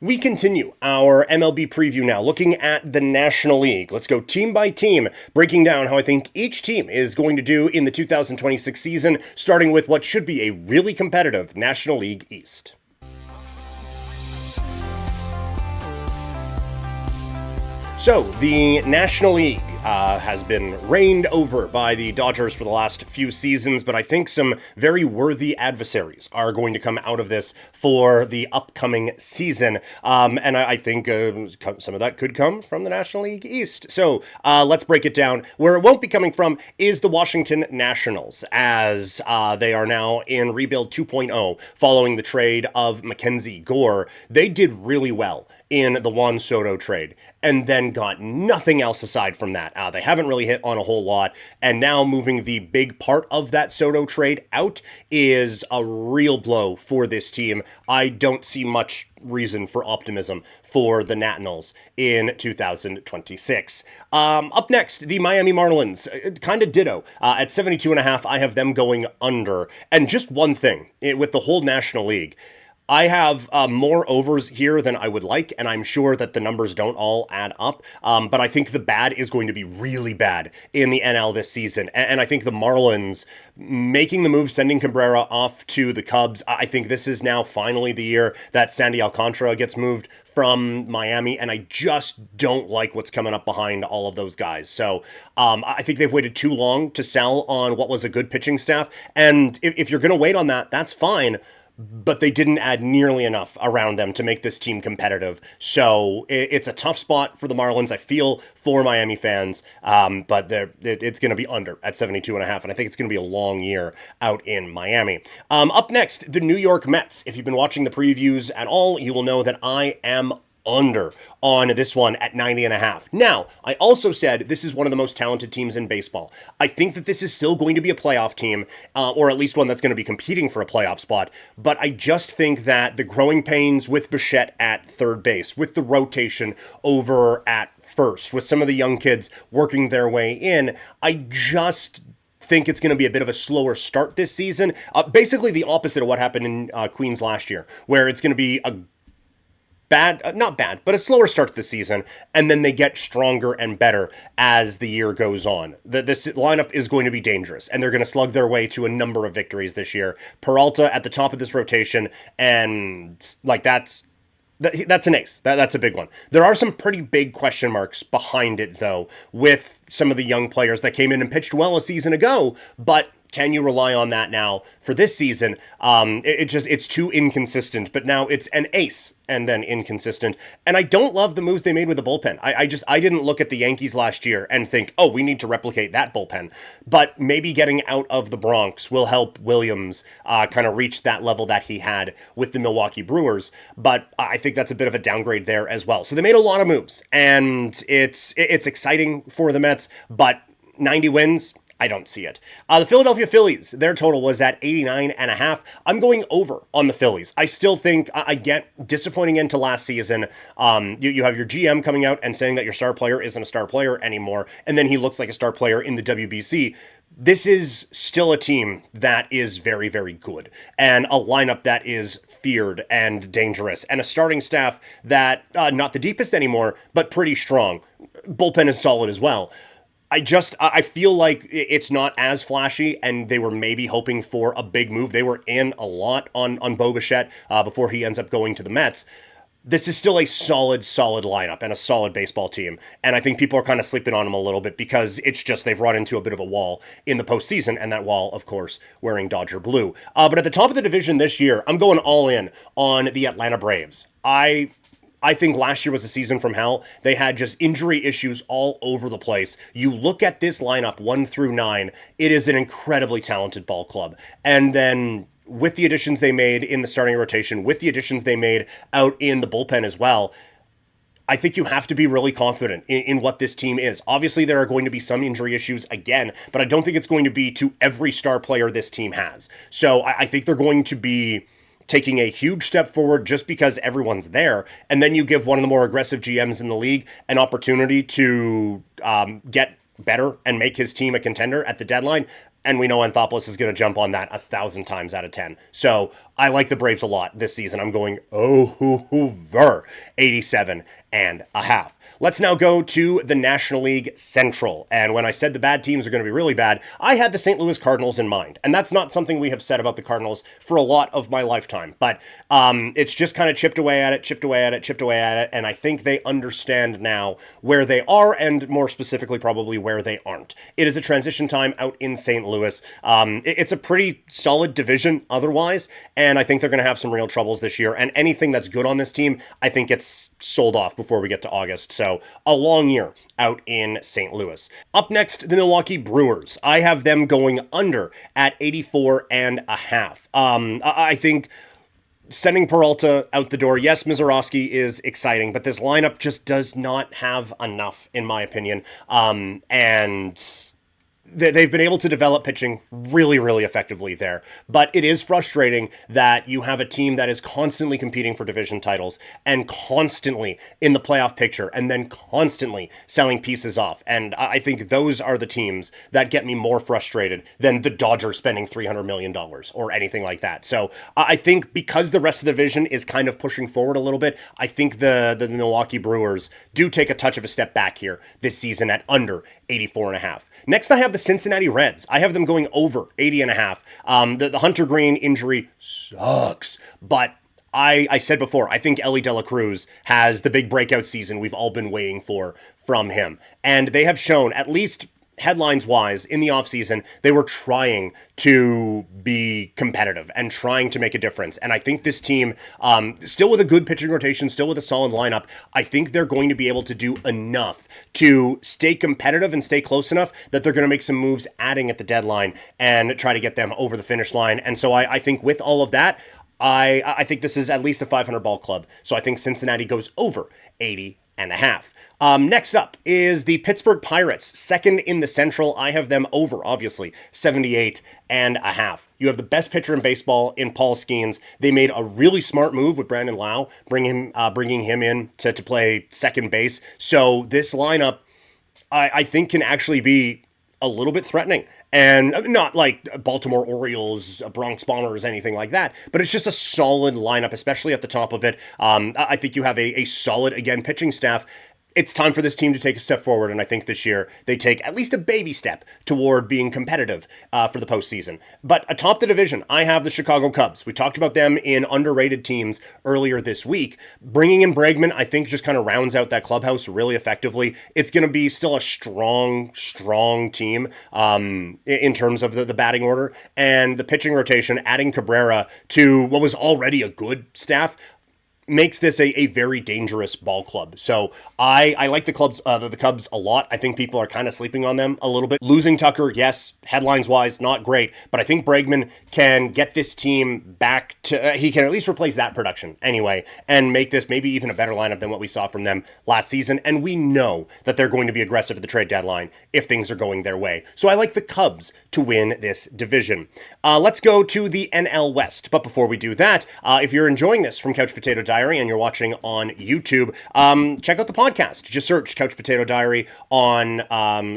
We continue our MLB preview now, looking at the National League. Let's go team by team, breaking down how I think each team is going to do in the 2026 season, starting with what should be a really competitive National League East. So, the National League has been reigned over by the Dodgers for the last few seasons, but I think some very worthy adversaries are going to come out of this for the upcoming season. And I think some of that could come from the National League East. So let's break it down. Where it won't be coming from is the Washington Nationals, as they are now in rebuild 2.0 following the trade of Mackenzie Gore. They did really well in the Juan Soto trade, and then got nothing else aside from that. They haven't really hit on a whole lot, and now moving the big part of that Soto trade out is a real blow for this team. I don't see much reason for optimism for the Nationals in 2026. Up next, the Miami Marlins, kind of ditto. At 72.5, I have them going under. And just one thing, with the whole National League, I have more overs here than I would like, and I'm sure that the numbers don't all add up, but I think the bad is going to be really bad in the NL this season, and I think the Marlins making the move, sending Cabrera off to the Cubs, I think this is now finally the year that Sandy Alcantara gets moved from Miami, and I just don't like what's coming up behind all of those guys. So I think they've waited too long to sell on what was a good pitching staff, and if you're going to wait on that, that's fine, but they didn't add nearly enough around them to make this team competitive. So it's a tough spot for the Marlins, I feel, for Miami fans, but it's going to be under at 72.5, and I think it's going to be a long year out in Miami. Up next, the New York Mets. If you've been watching the previews at all, you will know that I am under on this one at 90.5. Now, I also said this is one of the most talented teams in baseball. I think that this is still going to be a playoff team, or at least one that's going to be competing for a playoff spot, but I just think that the growing pains with Bichette at third base, with the rotation over at first, with some of the young kids working their way in, I just think it's going to be a bit of a slower start this season. Basically the opposite of what happened in Queens last year, where it's going to be not bad, but a slower start to the season, and then they get stronger and better as the year goes on. This lineup is going to be dangerous, and they're going to slug their way to a number of victories this year. Peralta at the top of this rotation, and that's an ace. That's a big one. There are some pretty big question marks behind it, though, with some of the young players that came in and pitched well a season ago, but can you rely on that now for this season? It's too inconsistent, but now it's an ace and then inconsistent. And I don't love the moves they made with the bullpen. I didn't look at the Yankees last year and think, oh, we need to replicate that bullpen. But maybe getting out of the Bronx will help Williams kind of reach that level that he had with the Milwaukee Brewers. But I think that's a bit of a downgrade there as well. So they made a lot of moves, and it's exciting for the Mets, but 90 wins, I don't see it. The Philadelphia Phillies, their total was at 89.5. I'm going over on the Phillies. I still think, again, disappointing end to last season. You have your GM coming out and saying that your star player isn't a star player anymore, and then he looks like a star player in the WBC. This is still a team that is very, very good, and a lineup that is feared and dangerous, and a starting staff that, not the deepest anymore, but pretty strong. Bullpen is solid as well. I feel like it's not as flashy, and they were maybe hoping for a big move. They were in a lot on Bo Bichette before he ends up going to the Mets. This is still a solid lineup and a solid baseball team, and I think people are kind of sleeping on them a little bit because it's just they've run into a bit of a wall in the postseason, and that wall, of course, wearing Dodger blue. But at the top of the division this year, I'm going all in on the Atlanta Braves. I think last year was a season from hell. They had just injury issues all over the place. You look at this lineup 1 through 9, it is an incredibly talented ball club. And then with the additions they made in the starting rotation, with the additions they made out in the bullpen as well, I think you have to be really confident in what this team is. Obviously, there are going to be some injury issues again, but I don't think it's going to be to every star player this team has. So I think they're going to be taking a huge step forward just because everyone's there, and then you give one of the more aggressive GMs in the league an opportunity to get better and make his team a contender at the deadline, and we know Anthopoulos is going to jump on that 1,000 times out of 10. So I like the Braves a lot this season. I'm going over 87.5. Let's now go to the National League Central. And when I said the bad teams are going to be really bad, I had the St. Louis Cardinals in mind. And that's not something we have said about the Cardinals for a lot of my lifetime. But it's just kind of chipped away at it. And I think they understand now where they are and more specifically probably where they aren't. It is a transition time out in St. Louis. It's a pretty solid division otherwise. And I think they're going to have some real troubles this year. And anything that's good on this team, I think gets sold off before we get to August. So a long year out in St. Louis. Up next, the Milwaukee Brewers. I have them going under at 84.5. I think sending Peralta out the door, yes, Mizorowski is exciting, but this lineup just does not have enough, in my opinion. And they've been able to develop pitching really, really effectively there. But it is frustrating that you have a team that is constantly competing for division titles and constantly in the playoff picture and then constantly selling pieces off. And I think those are the teams that get me more frustrated than the Dodgers spending $300 million or anything like that. So I think because the rest of the division is kind of pushing forward a little bit, I think the Milwaukee Brewers do take a touch of a step back here this season at under 84.5. Next, I have the Cincinnati Reds. I have them going over 80.5. The Hunter Green injury sucks, but I said before, I think Ellie De La Cruz has the big breakout season we've all been waiting for from him. And they have shown, at least headlines-wise, in the offseason, they were trying to be competitive and trying to make a difference. And I think this team, still with a good pitching rotation, still with a solid lineup, I think they're going to be able to do enough to stay competitive and stay close enough that they're going to make some moves adding at the deadline and try to get them over the finish line. And so I think with all of that, I think this is at least a 500 ball club. So I think Cincinnati goes over 80.5. Next up is the Pittsburgh Pirates, second in the Central. I have them over, obviously, 78.5. You have the best pitcher in baseball in Paul Skeens. They made a really smart move with Brandon Lau, bringing him in to play second base. So this lineup, I think, can actually be a little bit threatening. And not like Baltimore Orioles, Bronx Bombers, anything like that, but it's just a solid lineup, especially at the top of it. I think you have a solid, again, pitching staff. It's time for this team to take a step forward, and I think this year they take at least a baby step toward being competitive for the postseason. But atop the division, I have the Chicago Cubs. We talked about them in underrated teams earlier this week. Bringing in Bregman, I think, just kind of rounds out that clubhouse really effectively. It's going to be still a strong team in terms of the batting order and the pitching rotation. Adding Cabrera to what was already a good staff makes this a very dangerous ball club. So I like the Cubs a lot. I think people are kind of sleeping on them a little bit. Losing Tucker, yes, headlines wise, not great, but I think Bregman can get this team back to, he can at least replace that production anyway, and make this maybe even a better lineup than what we saw from them last season. And we know that they're going to be aggressive at the trade deadline if things are going their way. So I like the Cubs to win this division. Let's go to the NL West. But before we do that, if you're enjoying this from Couch Potato Diary and you're watching on YouTube, check out the podcast. Just search Couch Potato Diary on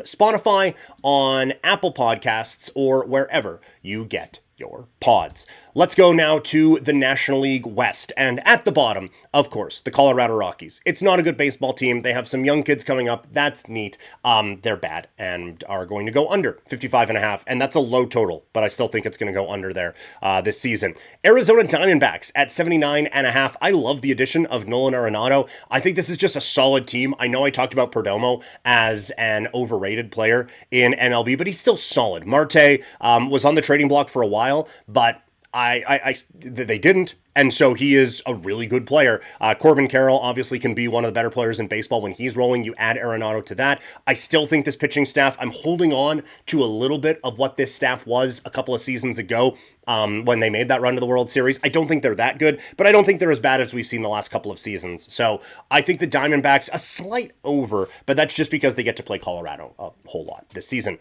Spotify, on Apple Podcasts, or wherever you get your pods. Let's go now to the National League West. And at the bottom, of course, the Colorado Rockies. It's not a good baseball team. They have some young kids coming up. That's neat. They're bad and are going to go under 55.5. And that's a low total, but I still think it's going to go under there this season. Arizona Diamondbacks at 79.5. I love the addition of Nolan Arenado. I think this is just a solid team. I know I talked about Perdomo as an overrated player in MLB, but he's still solid. Marte was on the trading block for a while, but they didn't. And so he is a really good player. Corbin Carroll obviously can be one of the better players in baseball when he's rolling. You add Arenado to that. I still think this pitching staff, I'm holding on to a little bit of what this staff was a couple of seasons ago when they made that run to the World Series. I don't think they're that good, but I don't think they're as bad as we've seen the last couple of seasons. So I think the Diamondbacks, a slight over, but that's just because they get to play Colorado a whole lot this season.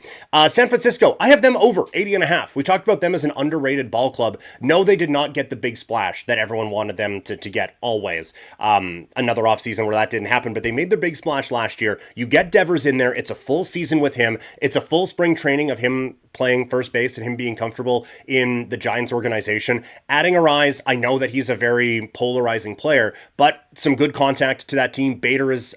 San Francisco, I have them over 80.5. We talked about them as an underrated ball club. No, they did not get the big splash that everyone wanted them to get always. Another offseason where that didn't happen, but they made their big splash last year. You get Devers in there. It's a full season with him. It's a full spring training of him playing first base and him being comfortable in the Giants organization. Adding Arise, I know that he's a very polarizing player, but some good contact to that team. Bader is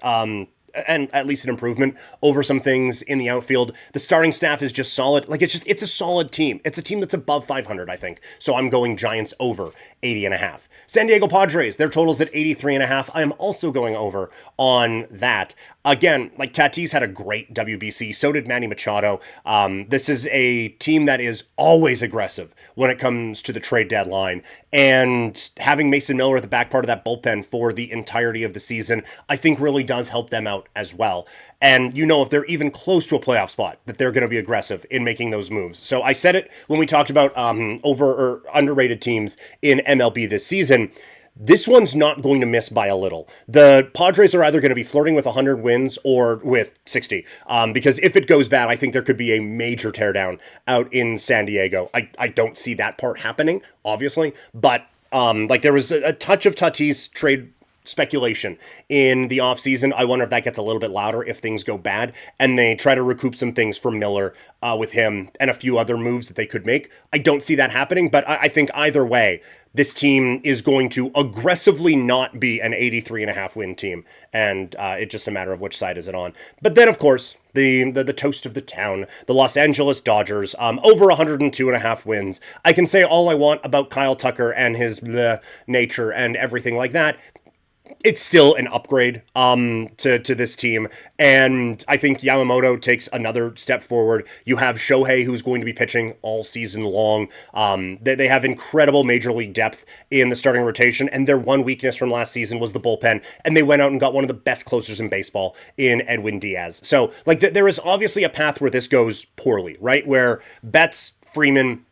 and at least an improvement over some things in the outfield. The starting staff is just solid. Like, it's a solid team. It's a team that's above 500, I think. So I'm going Giants over 80.5. San Diego Padres, their total's at 83.5. I am also going over on that. Again, like, Tatis had a great WBC. So did Manny Machado. This is a team that is always aggressive when it comes to the trade deadline. And having Mason Miller at the back part of that bullpen for the entirety of the season, I think really does help them out as well. And if they're even close to a playoff spot, that they're going to be aggressive in making those moves. So I said it when we talked about over or underrated teams in MLB this season. This one's not going to miss by a little. The Padres are either going to be flirting with 100 wins or with 60. Because if it goes bad, I think there could be a major teardown out in San Diego. I don't see that part happening, obviously. But there was a touch of Tatis trade speculation in the offseason. I wonder if that gets a little bit louder if things go bad and they try to recoup some things from Miller with him and a few other moves that they could make. I don't see that happening, but I think either way, this team is going to aggressively not be an 83.5 win team. And it's just a matter of which side is it on. But then, of course, the toast of the town, the Los Angeles Dodgers, over 102.5 wins. I can say all I want about Kyle Tucker and his nature and everything like that. It's still an upgrade to this team, and I think Yamamoto takes another step forward. You have Shohei, who's going to be pitching all season long. They have incredible major league depth in the starting rotation, and their one weakness from last season was the bullpen, and they went out and got one of the best closers in baseball in Edwin Diaz. So, there is obviously a path where this goes poorly, right? Where Betts, Freeman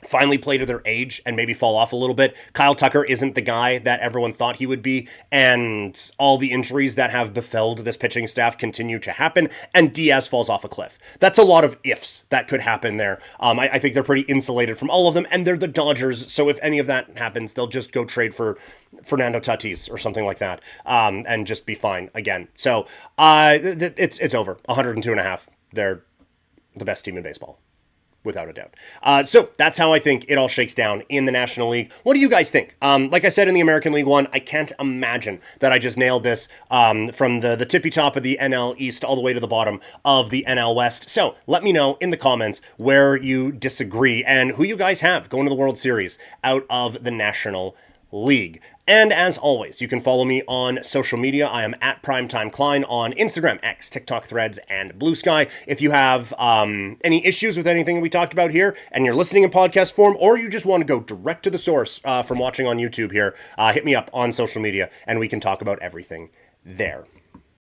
finally play to their age and maybe fall off a little bit. Kyle Tucker isn't the guy that everyone thought he would be, and all the injuries that have befelled this pitching staff continue to happen, and Diaz falls off a cliff. That's a lot of ifs that could happen there. I think they're pretty insulated from all of them, and they're the Dodgers, so if any of that happens, they'll just go trade for Fernando Tatis or something like that, and just be fine again. So it's over. 102.5. They're the best team in baseball, without a doubt. So that's how I think it all shakes down in the National League. What do you guys think? Like I said in the American League one, I can't imagine that I just nailed this from the tippy top of the NL East all the way to the bottom of the NL West. So let me know in the comments where you disagree and who you guys have going to the World Series out of the National League. And as always, you can follow me on social media. I am at Primetime Klein on Instagram, X, TikTok, Threads, and Blue Sky. If you have any issues with anything we talked about here and you're listening in podcast form, or you just want to go direct to the source from watching on YouTube here, hit me up on social media and we can talk about everything there.